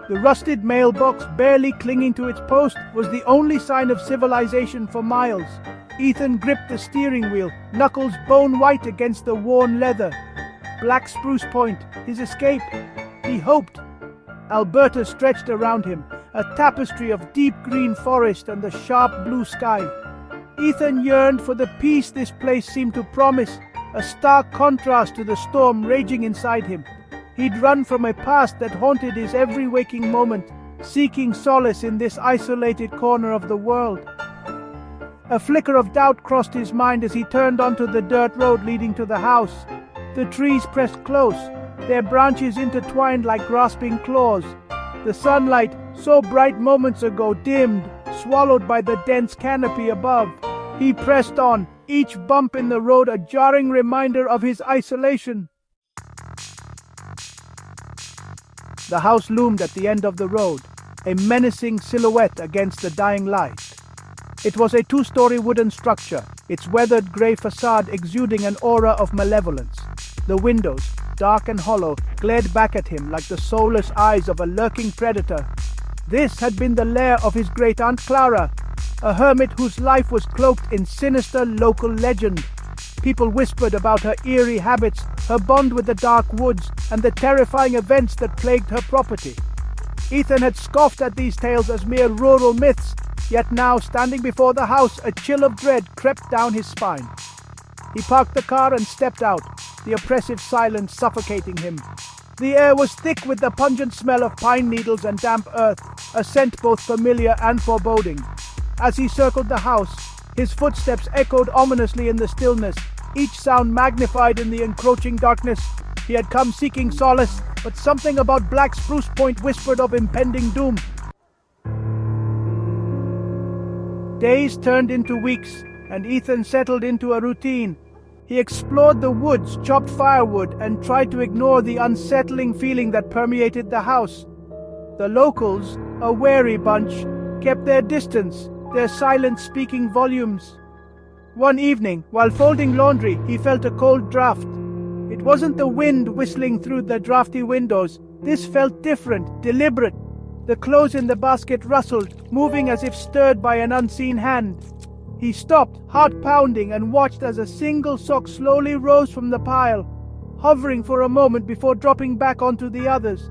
The rusted mailbox, barely clinging to its post, was the only sign of civilization for miles. Ethan gripped the steering wheel, knuckles bone white against the worn leather. Black Spruce Point, his escape. He hoped. Alberta stretched around him, a tapestry of deep green forest and the sharp blue sky. Ethan yearned for the peace this place seemed to promise, a stark contrast to the storm raging inside him. He'd run from a past that haunted his every waking moment, seeking solace in this isolated corner of the world. A flicker of doubt crossed his mind as he turned onto the dirt road leading to the house. The trees pressed close, their branches intertwined like grasping claws. The sunlight, so bright moments ago, dimmed, swallowed by the dense canopy above. He pressed on, each bump in the road a jarring reminder of his isolation. The house loomed at the end of the road, a menacing silhouette against the dying light. It was a two-story wooden structure, its weathered grey facade exuding an aura of malevolence. The windows, dark and hollow, glared back at him like the soulless eyes of a lurking predator. This had been the lair of his great-aunt Clara, a hermit whose life was cloaked in sinister local legend. People whispered about her eerie habits, her bond with the dark woods, and the terrifying events that plagued her property. Ethan had scoffed at these tales as mere rural myths, yet now, standing before the house, a chill of dread crept down his spine. He parked the car and stepped out, the oppressive silence suffocating him. The air was thick with the pungent smell of pine needles and damp earth, a scent both familiar and foreboding. As he circled the house, his footsteps echoed ominously in the stillness, each sound magnified in the encroaching darkness. He had come seeking solace, but something about Black Spruce Point whispered of impending doom. Days turned into weeks, and Ethan settled into a routine. He explored the woods, chopped firewood, and tried to ignore the unsettling feeling that permeated the house. The locals, a wary bunch, kept their distance, their silence speaking volumes. One evening, while folding laundry, he felt a cold draft. It wasn't the wind whistling through the drafty windows. This felt different, deliberate. The clothes in the basket rustled, moving as if stirred by an unseen hand. He stopped, heart pounding, and watched as a single sock slowly rose from the pile, hovering for a moment before dropping back onto the others.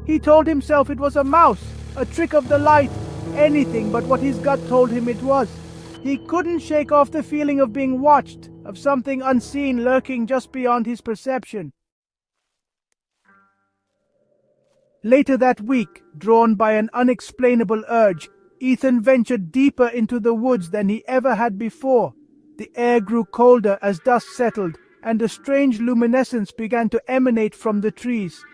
He told himself it was a mouse, a trick of the light, anything but what his gut told him it was. He couldn't shake off the feeling of being watched, of something unseen lurking just beyond his perception. Later that week, drawn by an unexplainable urge, Ethan ventured deeper into the woods than he ever had before. The air grew colder as dusk settled, and a strange luminescence began to emanate from the trees.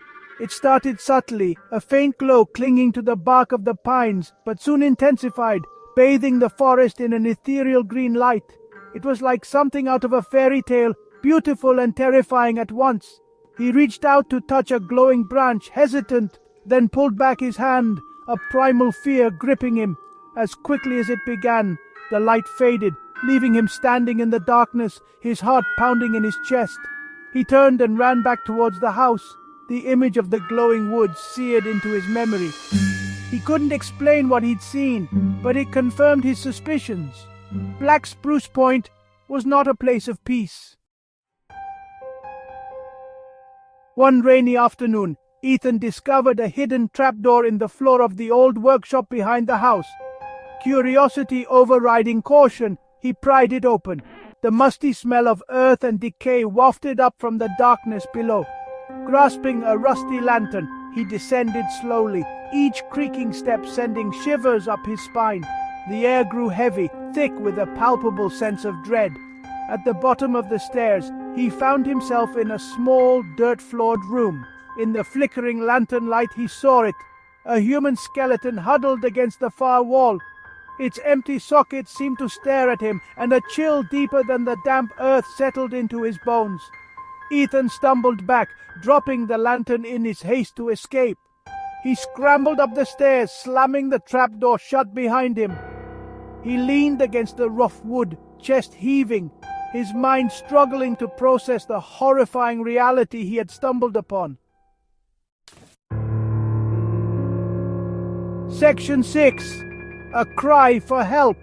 It started subtly, a faint glow clinging to the bark of the pines, but soon intensified, bathing the forest in an ethereal green light. It was like something out of a fairy tale, beautiful and terrifying at once. He reached out to touch a glowing branch, hesitant, then pulled back his hand, a primal fear gripping him. As quickly as it began, the light faded, leaving him standing in the darkness, his heart pounding in his chest. He turned and ran back towards the house, the image of the glowing woods seared into his memory. He couldn't explain what he'd seen, but it confirmed his suspicions. Black Spruce Point was not a place of peace. One rainy afternoon, Ethan discovered a hidden trapdoor in the floor of the old workshop behind the house. Curiosity overriding caution, he pried it open. The musty smell of earth and decay wafted up from the darkness below. Grasping a rusty lantern, he descended slowly, each creaking step sending shivers up his spine. The air grew heavy, thick with a palpable sense of dread. At the bottom of the stairs, he found himself in a small, dirt-floored room. In the flickering lantern light he saw it, a human skeleton huddled against the far wall. Its empty sockets seemed to stare at him, and a chill deeper than the damp earth settled into his bones. Ethan stumbled back, dropping the lantern in his haste to escape. He scrambled up the stairs, slamming the trapdoor shut behind him. He leaned against the rough wood, chest heaving, his mind struggling to process the horrifying reality he had stumbled upon. Section 6. A cry for help.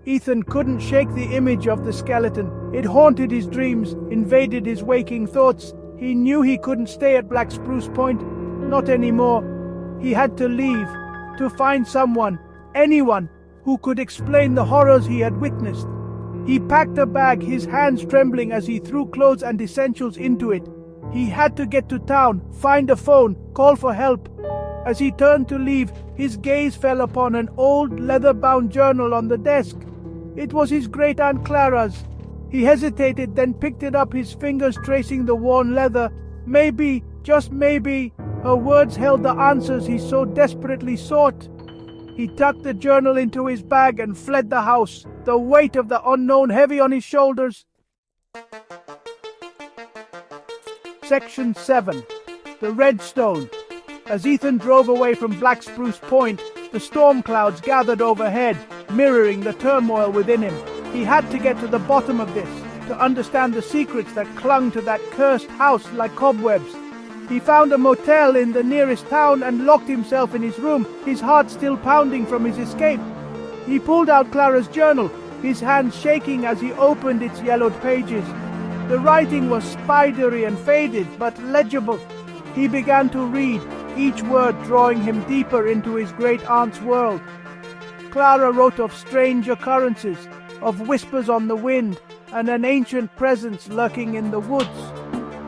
Ethan couldn't shake the image of the skeleton. It haunted his dreams, invaded his waking thoughts. He knew he couldn't stay at Black Spruce Point. Not anymore. He had to leave, to find someone, anyone, who could explain the horrors he had witnessed. He packed a bag, his hands trembling as he threw clothes and essentials into it. He had to get to town, find a phone, call for help. As he turned to leave, his gaze fell upon an old leather-bound journal on the desk. It was his great-aunt Clara's. He hesitated, then picked it up, his fingers tracing the worn leather. Maybe, just maybe, her words held the answers he so desperately sought. He tucked the journal into his bag and fled the house, the weight of the unknown heavy on his shoulders. Section 7. The Redstone. As Ethan drove away from Black Spruce Point, the storm clouds gathered overhead, mirroring the turmoil within him. He had to get to the bottom of this, to understand the secrets that clung to that cursed house like cobwebs. He found a motel in the nearest town and locked himself in his room, his heart still pounding from his escape. He pulled out Clara's journal, his hands shaking as he opened its yellowed pages. The writing was spidery and faded, but legible. He began to read, each word drawing him deeper into his great-aunt's world. Clara wrote of strange occurrences, of whispers on the wind, and an ancient presence lurking in the woods.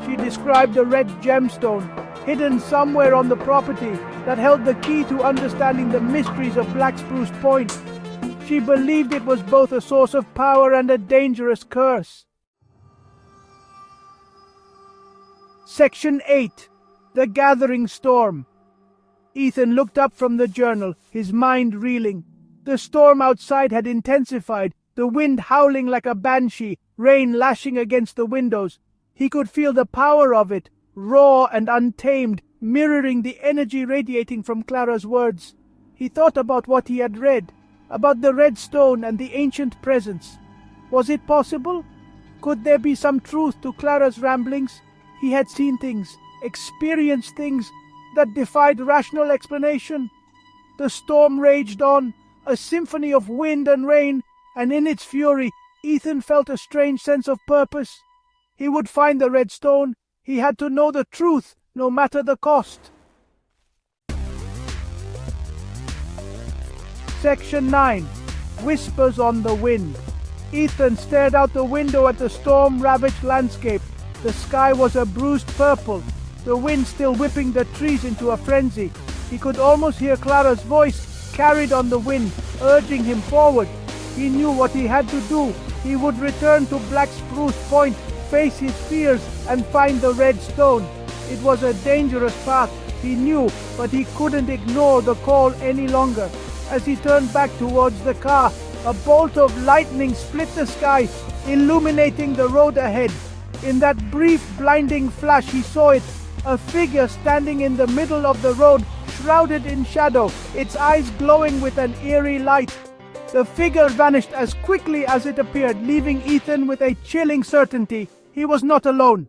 She described a red gemstone, hidden somewhere on the property, that held the key to understanding the mysteries of Black Spruce Point. She believed it was both a source of power and a dangerous curse. Section 8. The Gathering Storm. Ethan looked up from the journal, his mind reeling. The storm outside had intensified, the wind howling like a banshee, rain lashing against the windows. He could feel the power of it, raw and untamed, mirroring the energy radiating from Clara's words. He thought about what he had read, about the red stone and the ancient presence. Was it possible? Could there be some truth to Clara's ramblings? He had seen things, experienced things that defied rational explanation. The storm raged on, a symphony of wind and rain, and in its fury, Ethan felt a strange sense of purpose. He would find the red stone. He had to know the truth, no matter the cost. Section 9. Whispers on the Wind. Ethan stared out the window at the storm-ravaged landscape. The sky was a bruised purple, the wind still whipping the trees into a frenzy. He could almost hear Clara's voice, carried on the wind, urging him forward. He knew what he had to do. He would return to Black Spruce Point, face his fears, and find the red stone. It was a dangerous path, he knew, but he couldn't ignore the call any longer. As he turned back towards the car, a bolt of lightning split the sky, illuminating the road ahead. In that brief, blinding flash, he saw it, a figure standing in the middle of the road, shrouded in shadow, its eyes glowing with an eerie light. The figure vanished as quickly as it appeared, leaving Ethan with a chilling certainty he was not alone.